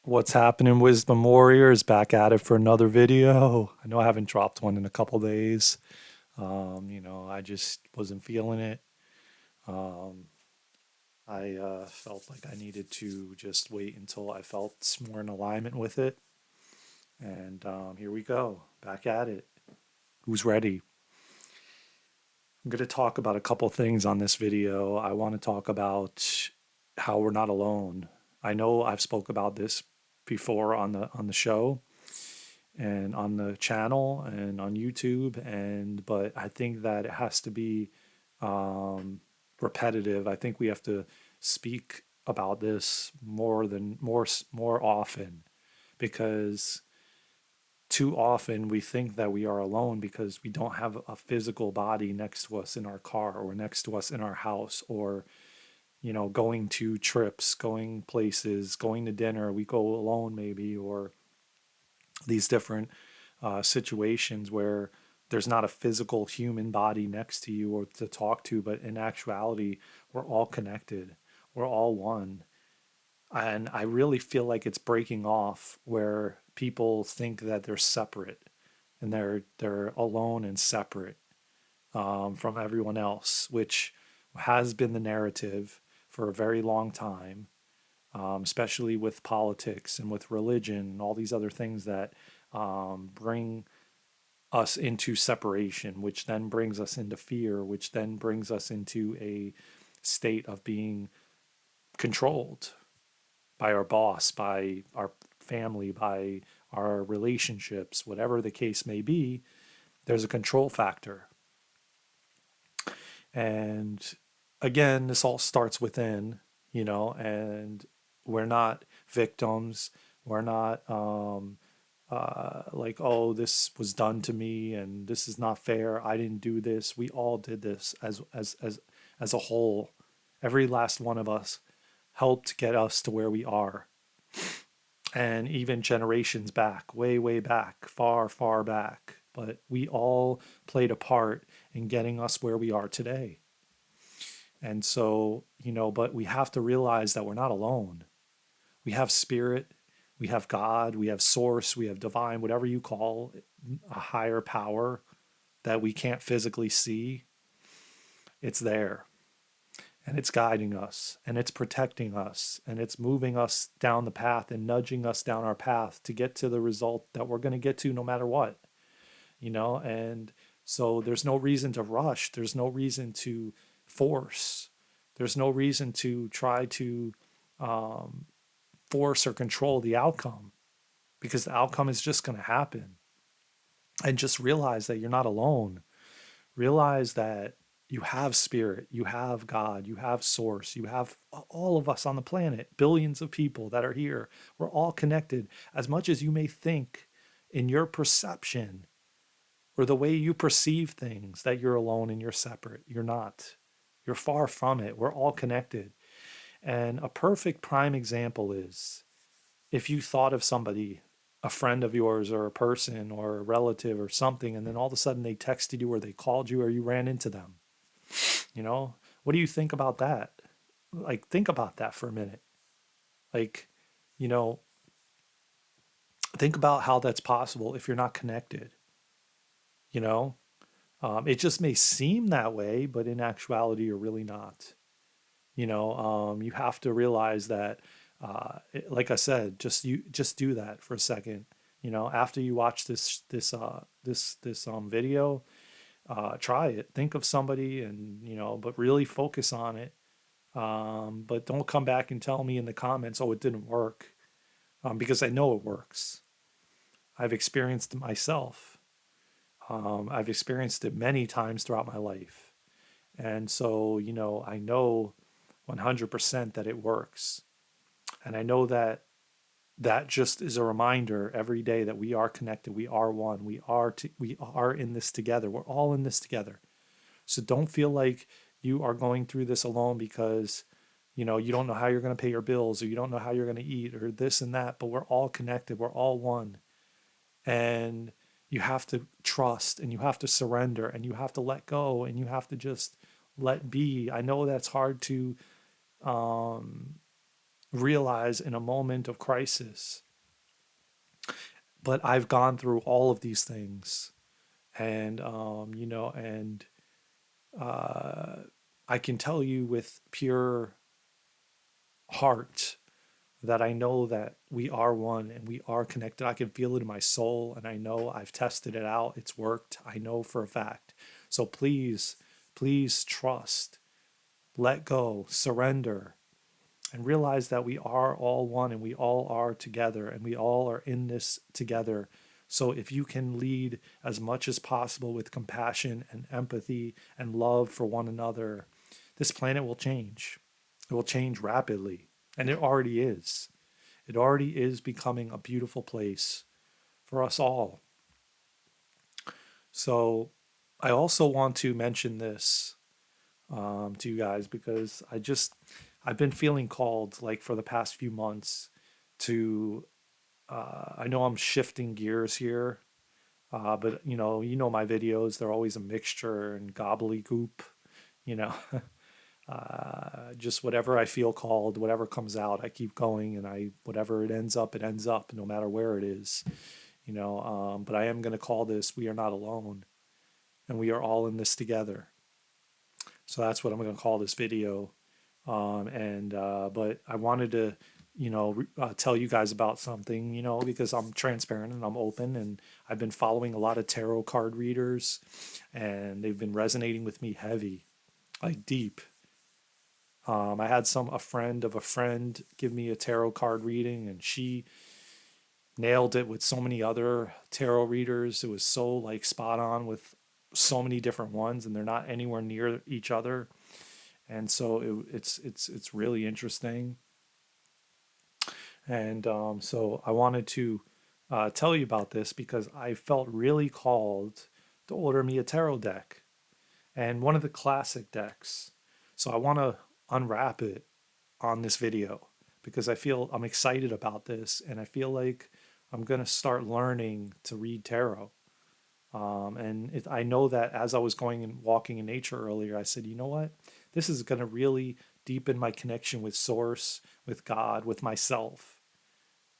What's happening, Wisdom Warriors? Back at it for another video. I know I haven't dropped one in a couple days. I just wasn't feeling it. Um, I felt like I needed to just wait until I felt more in alignment with it. And here we go, back at it. Who's ready? I'm going to talk about a couple things on this video. I want to talk about how we're not alone. I know I've spoke about this before on the show and on the channel and on YouTube, and but I think that it has to be um, repetitive. I think we have to speak about this more often, because too often we think that we are alone because we don't have a physical body next to us in our car or next to us in our house, or going to trips, going places, going to dinner. We go alone maybe, or these different situations where there's not a physical human body next to you or to talk to, but in actuality, we're all connected. We're all one. And I really feel like it's breaking off where people think that they're separate and they're alone and separate from everyone else, which has been the narrative for a very long time, especially with politics and with religion and all these other things that bring us into separation, which then brings us into fear, which then brings us into a state of being controlled by our boss, by our family, by our relationships, whatever the case may be. There's a control factor. And again, this all starts within, and we're not victims. We're not like, oh, this was done to me and this is not fair. I didn't do this. We all did this as a whole. Every last one of us helped get us to where we are. And even generations back, way back, far back. But we all played a part in getting us where we are today. And so, but we have to realize that we're not alone. We have spirit, we have God, we have source, we have divine, whatever you call it, a higher power that we can't physically see. It's there, and it's guiding us, and it's protecting us, and it's moving us down the path and nudging us down our path to get to the result that we're going to get to no matter what, and so there's no reason to rush. There's no reason to force. There's no reason to try to um, force or control the outcome, because the outcome is just going to happen. And just realize that you're not alone. Realize that you have spirit, you have God, you have source, you have all of us on the planet, billions of people that are here. We're all connected. As much as you may think in your perception or the way you perceive things that you're alone and you're separate, you're not. You're far from it. We're all connected. And a perfect prime example is if you thought of somebody, a friend of yours or a person or a relative or something, and then all of a sudden they texted you or they called you or you ran into them, you know, what do you think about that? Like, think about that for a minute. Like, you know, think about how that's possible if you're not connected, you know? It just may seem that way, but in actuality, you're really not. You have to realize that, like I said, just do that for a second. After you watch this video, try it. Think of somebody, and but really focus on it. But don't come back and tell me in the comments, oh, it didn't work, because I know it works. I've experienced it myself. I've experienced it many times throughout my life. And so, I know 100% that it works. And I know that that just is a reminder every day that we are connected. We are one. We are in this together. We're all in this together. So don't feel like you are going through this alone because, you don't know how you're going to pay your bills, or you don't know how you're going to eat, or this and that, but we're all connected. We're all one. And you have to trust, and you have to surrender, and you have to let go, and you have to just let be. I know that's hard to um, realize in a moment of crisis. But I've gone through all of these things, and and uh, I can tell you with pure heart that I know that we are one and we are connected. I can feel it in my soul, and I know I've tested it out. It's worked. I know for a fact. So please, please trust, let go, surrender, and realize that we are all one and we all are together and we all are in this together. So if you can lead as much as possible with compassion and empathy and love for one another, this planet will change. It will change rapidly. And it already is. It already is becoming a beautiful place for us all. So I also want to mention this to you guys because I've been feeling called like for the past few months to I know I'm shifting gears here, but my videos, they're always a mixture and gobbledygook, you know. Just whatever I feel called, whatever comes out, I keep going, and whatever it ends up, no matter where it is, but I am going to call this "We Are Not Alone," and we are all in this together. So that's what I'm going to call this video. And but I wanted to, tell you guys about something, because I'm transparent and I'm open, and I've been following a lot of tarot card readers, and they've been resonating with me heavy, like deep. I had a friend of a friend give me a tarot card reading, and she nailed it with so many other tarot readers. It was so like spot on with so many different ones, and they're not anywhere near each other. And so it's really interesting. And so I wanted to tell you about this because I felt really called to order me a tarot deck and one of the classic decks. So I want to unwrap it on this video because I'm excited about this, and I feel like I'm going to start learning to read tarot. I know that as I was going and walking in nature earlier, I said, you know what? This is going to really deepen my connection with Source, with God, with myself,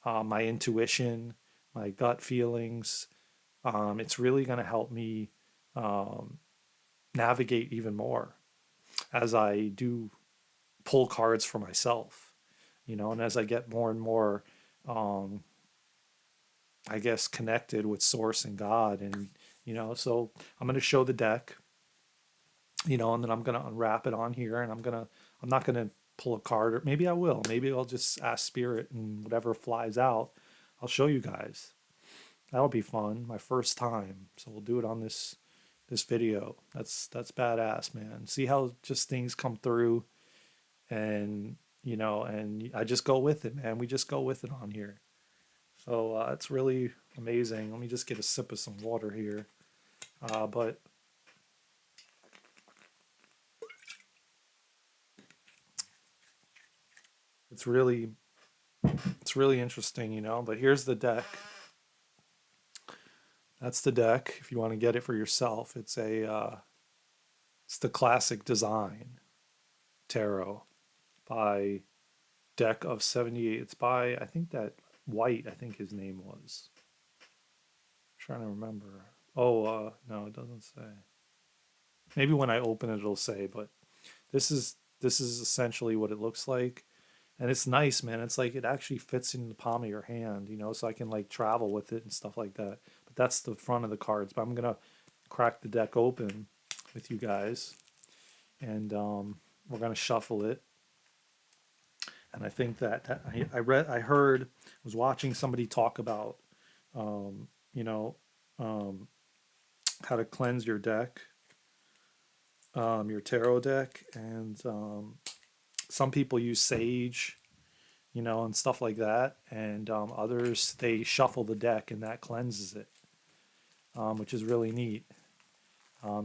my intuition, my gut feelings. It's really going to help me um, navigate even more as I do pull cards for myself, and as I get more and more, um, I guess, connected with Source and God. And, so I'm going to show the deck, and then I'm going to unwrap it on here, and I'm not going to pull a card, or maybe I will. Maybe I'll just ask Spirit, and whatever flies out, I'll show you guys. That'll be fun. My first time. So we'll do it on this video. That's badass, man. See how just things come through, and and I just go with it, man. We just go with it on here. So it's really amazing. Let me just get a sip of some water here. But it's really it's really interesting, But here's the deck. That's the deck. If you want to get it for yourself, it's the classic design tarot by Deck of 78. It's by, I think, that White, I think his name was. I'm trying to remember. Oh, no, it doesn't say. Maybe when I open it, it'll say. But this is essentially what it looks like, and it's nice, man. It's like it actually fits in the palm of your hand, so I can like travel with it and stuff like that. But that's the front of the cards. But I'm gonna crack the deck open with you guys, and we're gonna shuffle it. And I think that I heard, was watching somebody talk about, um, you know, um, how to cleanse your deck, your tarot deck, and some people use sage, and stuff like that, and others they shuffle the deck and that cleanses it, which is really neat.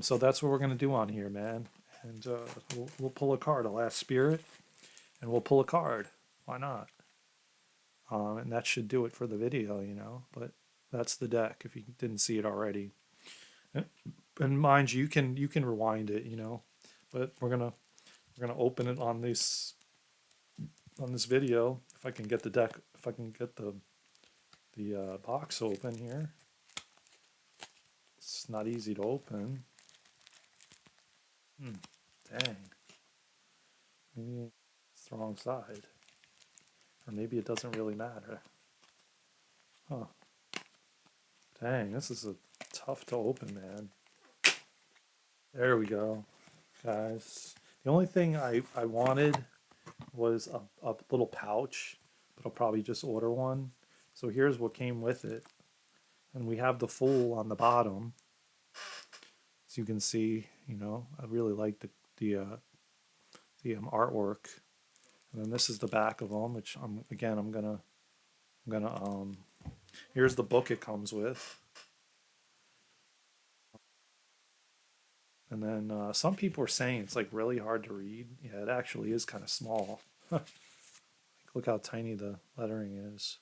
So that's what we're gonna do on here, man. And we'll pull a card. I'll ask Spirit, and we'll pull a card. Why not? And that should do it for the video, But that's the deck if you didn't see it already. And mind you, you can rewind it, But we're gonna open it on this on this video. If I can get the deck, if I can get the box open here. It's not easy to open. Dang. Maybe it's the wrong side. Or maybe it doesn't really matter. Huh. Dang, this is tough to open, man. There we go, guys. The only thing I wanted was a little pouch, but I'll probably just order one. So here's what came with it. And we have the Fool on the bottom. As you can see, I really like the artwork. And then this is the back of them, which I'm gonna here's the book it comes with. And then some people are saying it's like really hard to read. Yeah, it actually is kind of small. Like, look how tiny the lettering is.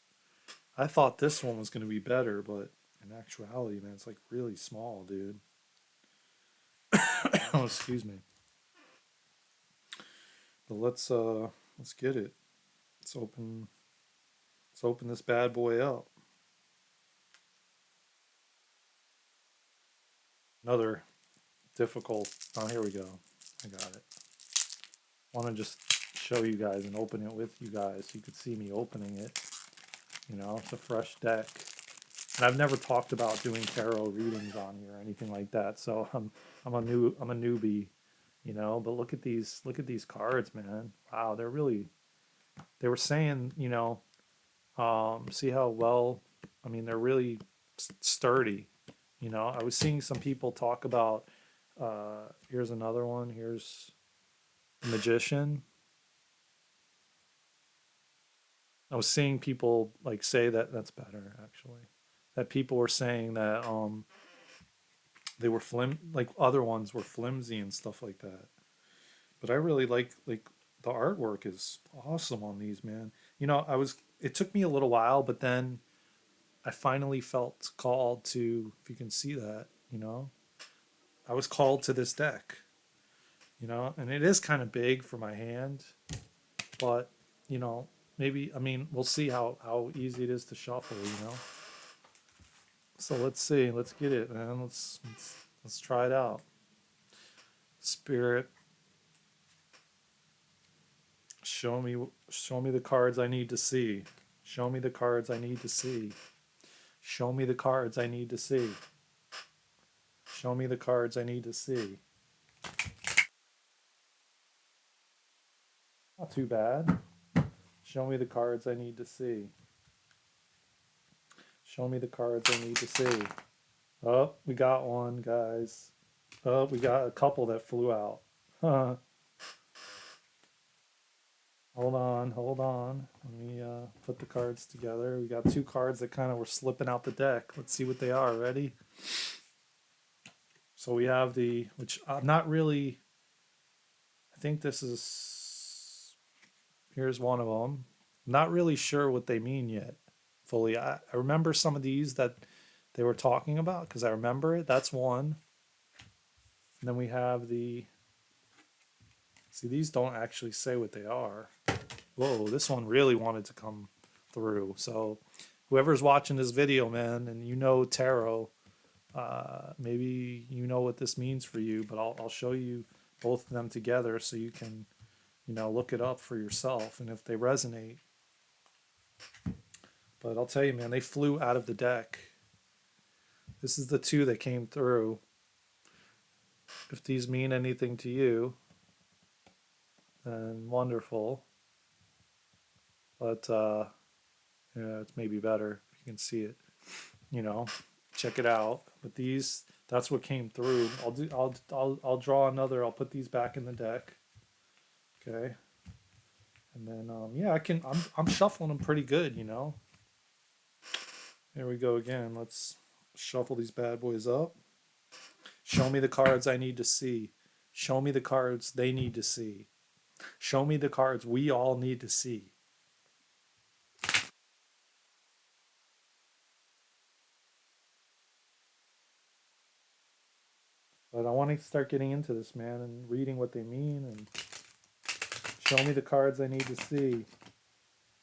I thought this one was going to be better, but in actuality, man, it's like really small, dude. Oh, excuse me. But let's get it. Let's open this bad boy up. Another difficult. Oh, here we go. I got it. I want to just show you guys and open it with you guys. You could see me opening it. It's a fresh deck. And I've never talked about doing tarot readings on here or anything like that. So I'm a newbie, but look at these cards, man. Wow, they were saying, see how well, I mean, they're really sturdy. I was seeing some people talk about, here's another one. Here's the Magician. I was seeing people like say that that's better actually. That people were saying that they were like other ones were flimsy and stuff like that. But I really like the artwork is awesome on these, man. It took me a little while, but then I finally felt called to, if you can see that, I was called to this deck, and it is kind of big for my hand, but you know, maybe, I mean, we'll see how easy it is to shuffle, So let's see, let's get it, man. Let's try it out. Spirit, show me the cards I need to see. Show me the cards I need to see. Show me the cards I need to see. Show me the cards I need to see. Not too bad. Show me the cards I need to see. Show me the cards I need to see. Oh, we got one, guys. Oh, we got a couple that flew out. Huh. Hold on, hold on. Let me put the cards together. We got two cards that kind of were slipping out the deck. Let's see what they are. Ready? So we have which I'm not really, I think this is, here's one of them. I'm not really sure what they mean yet fully. I remember some of these that they were talking about because I remember it. That's one. And then we have see, these don't actually say what they are. Whoa, this one really wanted to come through. So whoever's watching this video, man, and tarot, maybe you know what this means for you, but I'll show you both of them together so you can, look it up for yourself and if they resonate. But I'll tell you, man, they flew out of the deck. This is the two that came through. If these mean anything to you, then wonderful. But yeah, it's maybe better if you can see it. Check it out. But that's what came through. I'll draw another. I'll put these back in the deck. Okay. And then yeah, I'm shuffling them pretty good. Here we go again. Let's shuffle these bad boys up. Show me the cards I need to see. Show me the cards they need to see. Show me the cards we all need to see. But I want to start getting into this, man, and reading what they mean and show me the cards I need to see.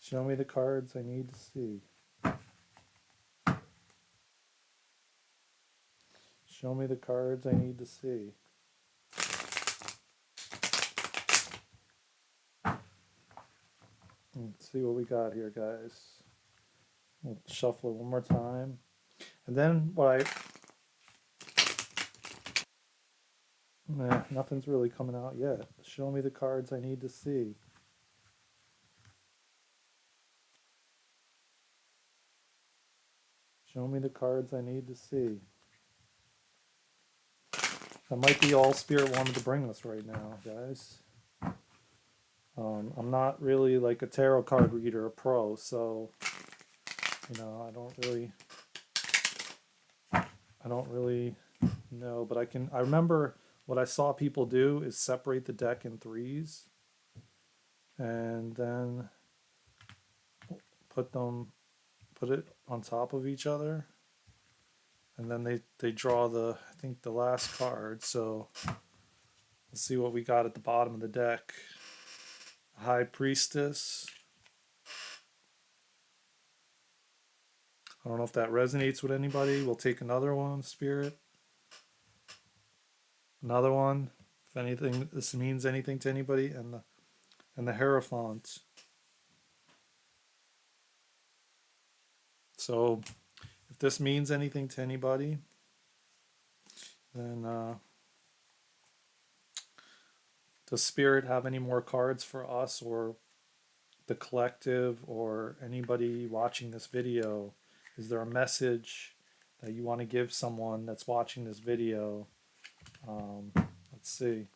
Show me the cards I need to see. Show me the cards I need to see. Let's see what we got here, guys. We'll shuffle it one more time. And then nothing's really coming out yet. Show me the cards I need to see. Show me the cards I need to see. That might be all Spirit wanted to bring us right now, guys. I'm not really like a tarot card reader, a pro, so I don't really know, but I remember what I saw people do is separate the deck in threes and then put it on top of each other, and then they draw I think the last card. So let's see what we got at the bottom of the deck. High Priestess. I don't know if that resonates with anybody. We'll take another one, Spirit. Another one. If anything, this means anything to anybody, and the Hierophant. So if this means anything to anybody, then does Spirit have any more cards for us or the collective or anybody watching this video? Is there a message that you want to give someone that's watching this video? Let's see.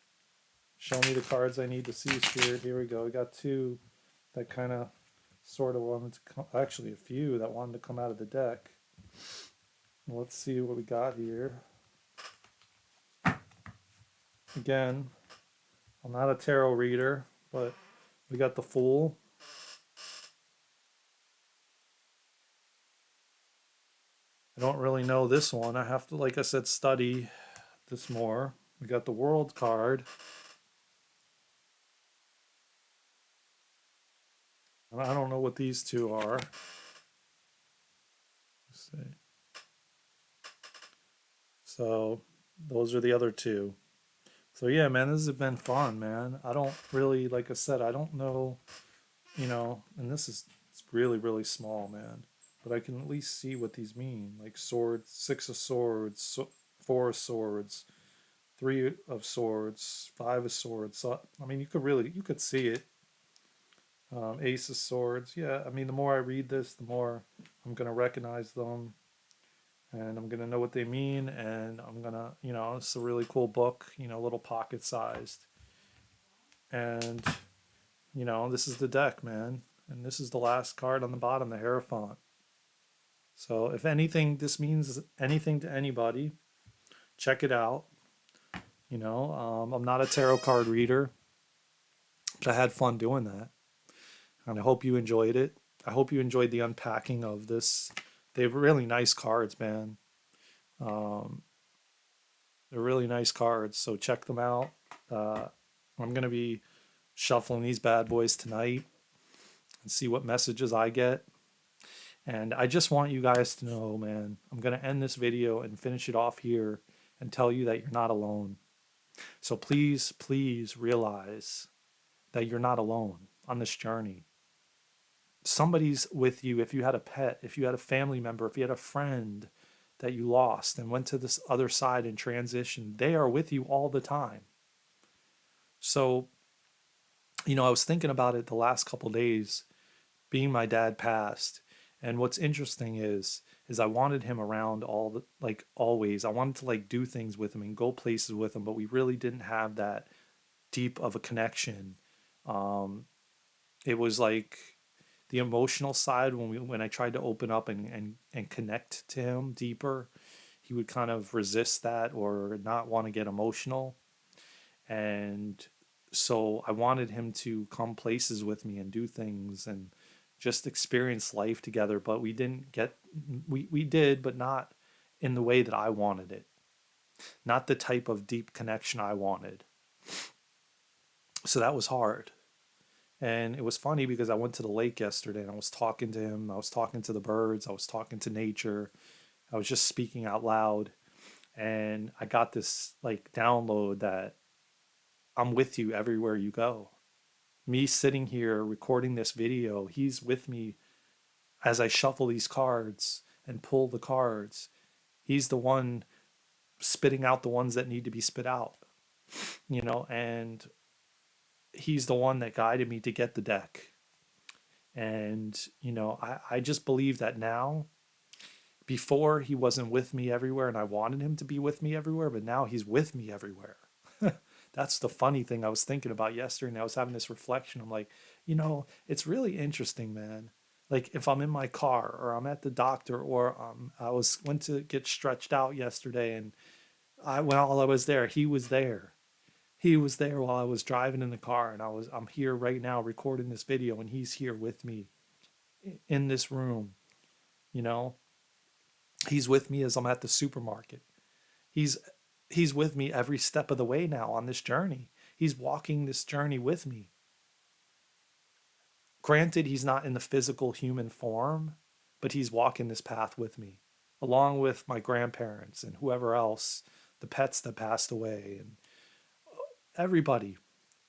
Show me the cards I need to see, Spirit. Here we go. We got two that kind of sort of wanted to come, actually a few that wanted to come out of the deck. Let's see what we got here. Again, I'm not a tarot reader, but we got the Fool. I don't really know this one. I have to, like I said, study this more. We got the World card. I don't know what these two are. Let's see. So those are the other two. So yeah, man, this has been fun, man. I don't really, like I said, I don't know, and it's really, really small, man. But I can at least see what these mean. Like swords, six of swords, four of swords, three of swords, five of swords. So I mean, you could see it. Ace of swords. Yeah, I mean, the more I read this, the more I'm gonna recognize them, and I'm gonna know what they mean, and I'm gonna, it's a really cool book, a little pocket sized, and this is the deck, man, and this is the last card on the bottom, the Hierophant. So if anything, this means anything to anybody, check it out. I'm not a tarot card reader, but I had fun doing that, and I hope you enjoyed it. I hope you enjoyed the unpacking of this. They have really nice cards, man. Um, they're really nice cards, so check them out. Uh, I'm gonna be shuffling these bad boys tonight and see what messages I get. And I just want you guys to know, man, I'm gonna end this video and finish it off here and tell you that you're not alone. So please, please realize that you're not alone on this journey. Somebody's with you. If you had a pet, if you had a family member, if you had a friend that you lost and went to this other side and transitioned, they are with you all the time. So, I was thinking about it the last couple of days, being my dad passed. And what's interesting is I wanted him around like always. I wanted to like do things with him and go places with him, but we really didn't have that deep of a connection. Um, it was like the emotional side when I tried to open up and connect to him deeper, he would kind of resist that or not want to get emotional. And so I wanted him to come places with me and do things and just experience life together, but we didn't get we did, but not in the way that I wanted it. Not the type of deep connection I wanted. So that was hard. And it was funny because I went to the lake yesterday and I was talking to him. I was talking to the birds. I was talking to nature. I was just speaking out loud. And I got this like download that I'm with you everywhere you go. Me sitting here recording this video, he's with me as I shuffle these cards and pull the cards. He's the one spitting out the ones that need to be spit out, and he's the one that guided me to get the deck. And, I just believe that now, before he wasn't with me everywhere and I wanted him to be with me everywhere, but now he's with me everywhere. That's the funny thing I was thinking about yesterday. And I was having this reflection. I'm like, it's really interesting, man. Like if I'm in my car or I'm at the doctor or went to get stretched out yesterday and while I was there, he was there. He was there while I was driving in the car, and I'm here right now recording this video, and he's here with me in this room. You know, he's with me as I'm at the supermarket. He's he's with me every step of the way now on this journey. He's walking this journey with me. Granted, he's not in the physical human form, but he's walking this path with me, along with my grandparents and whoever else, the pets that passed away, and everybody.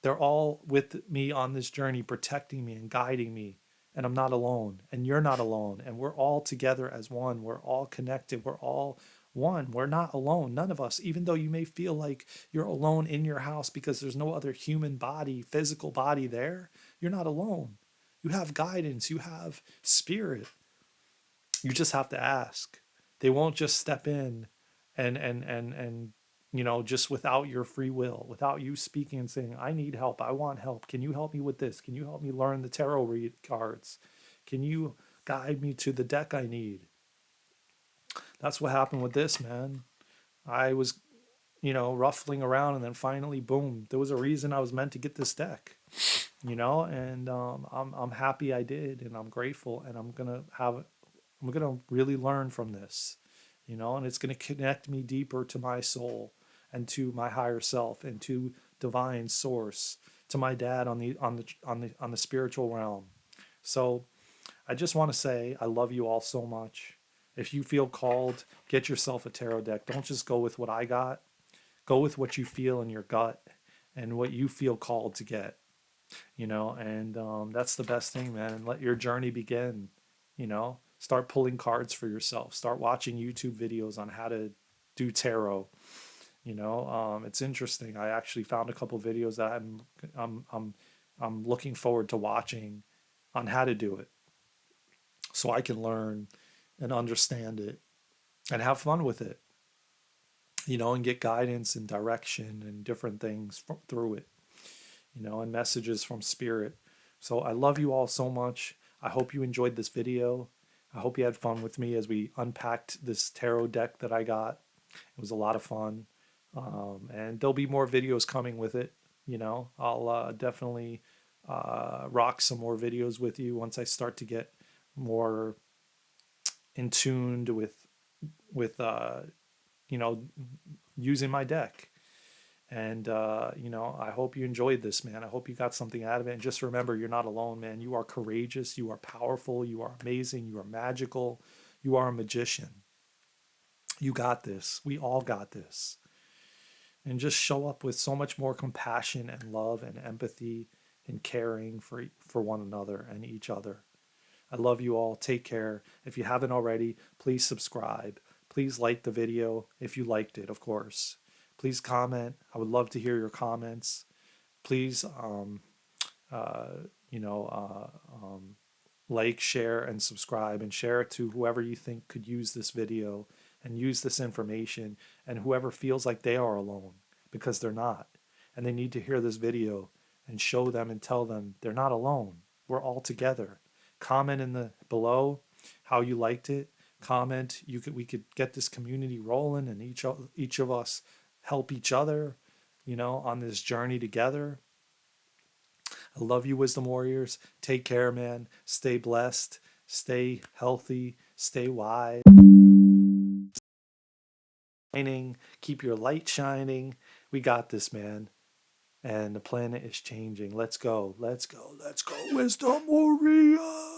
They're all with me on this journey, protecting me and guiding me. And I'm not alone, and you're not alone. And we're all together as one. We're all connected. We're all one. We're not alone. None of us, even though you may feel like you're alone in your house because there's no other human body, physical body there, you're not alone. You have guidance, you have spirit. You just have to ask. They won't just step in and just without your free will, without you speaking and saying, I need help, I want help, can you help me with this, can you help me learn the tarot read cards, can you guide me to the deck I need. That's what happened with this, man. I was ruffling around, and then finally, boom, there was a reason I was meant to get this deck, and I'm happy I did, and I'm grateful, and I'm gonna really learn from this, and it's gonna connect me deeper to my soul and to my higher self and to divine source, to my dad on the spiritual realm. So I just want to say I love you all so much. If you feel called, get yourself a tarot deck. Don't just go with what I got. Go with what you feel in your gut and what you feel called to get, and that's the best thing, man. And let your journey begin. Start pulling cards for yourself. Start watching YouTube videos on how to do tarot. It's interesting. I actually found a couple videos that I'm I'm I'm looking forward to watching on how to do it, so I can learn and understand it and have fun with it. And get guidance and direction and different things through it. And messages from spirit. So I love you all so much. I hope you enjoyed this video. I hope you had fun with me as we unpacked this tarot deck that I got. It was a lot of fun. And there'll be more videos coming with it. I'll definitely rock some more videos with you once I start to get more in tuned with using my deck. And I hope you enjoyed this, man. I hope you got something out of it. And just remember, you're not alone, man. You are courageous, you are powerful, you are amazing, you are magical, you are a magician. You got this. We all got this. And just show up with so much more compassion and love and empathy and caring for one another and each other. I love you all. Take care. If you haven't already, please subscribe. Please like the video if you liked it, of course. Please comment. I would love to hear your comments. Please, uh, you know, like, share, and subscribe, and share it to whoever you think could use this video and use this information, and whoever feels like they are alone, because they're not. And they need to hear this video and show them and tell them they're not alone. We're all together. Comment in the below how you liked it. Comment. We could get this community rolling, and each of us help each other, on this journey together. I love you, Wisdom Warriors. Take care, man. Stay blessed. Stay healthy. Stay wise. Keep your light shining. We got this, man. and the planet is changing. Let's go, let's go, let's go, Wisdom Warrior.